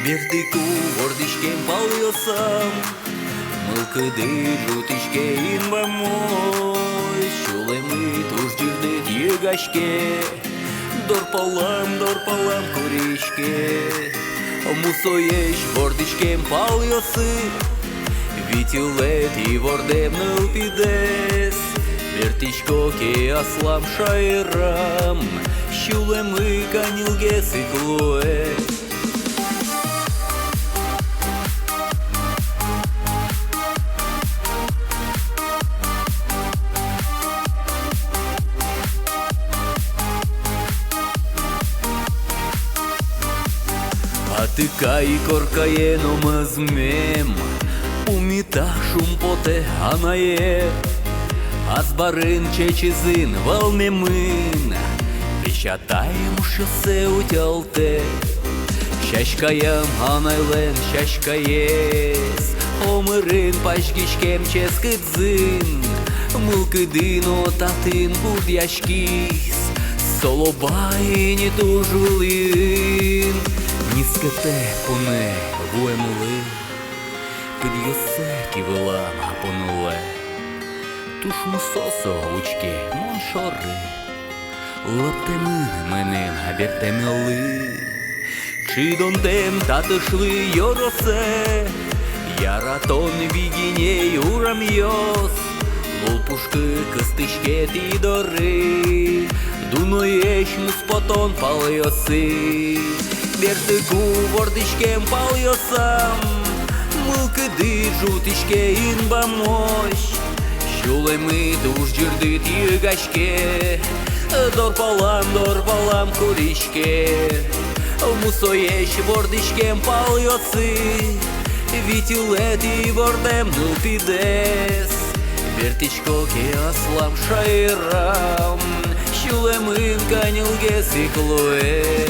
Вертику вордишкем palıyorsam Mılkıdı jutişkeyin vamoy Şulemi tuzcirdet yegaşke Dorpalam kurişke Musoyeş вордишкем palıyorsam Витилет и вордем нылпидес Вертичко ке аслам шайрам Щулемы канилгес и клуэс Атыка и коркае номазмем Умита шумпоте анае Азбарын чечизин валмемын Печатаем шоссе утялте Шашкаям анайлен шашкаес Омырын пашкишкем ческыдзын Мылкыдын отатын бурдяшкис Солобайни тужулын Нискате пуне вуемули Під'єсе ківелам понуле Туш мусосо учки моншори Лаптемин менин габертемели Чи дондем татышли йоросе Яратон вигиней урамьос Лулпушкы кыстышке тидори Дуноеш муспотон палйосы Вертику вордишкем palıyorsam Mılkıdı jutişkeyin vamoş Şulemi tuzcirdet yegaşke Dorpalam kurişke Musoyeş вордишкем palıyorsam Vitilet и вордем nılpides Вертичко ке аслам шайрам Şulemin kanilgesi klue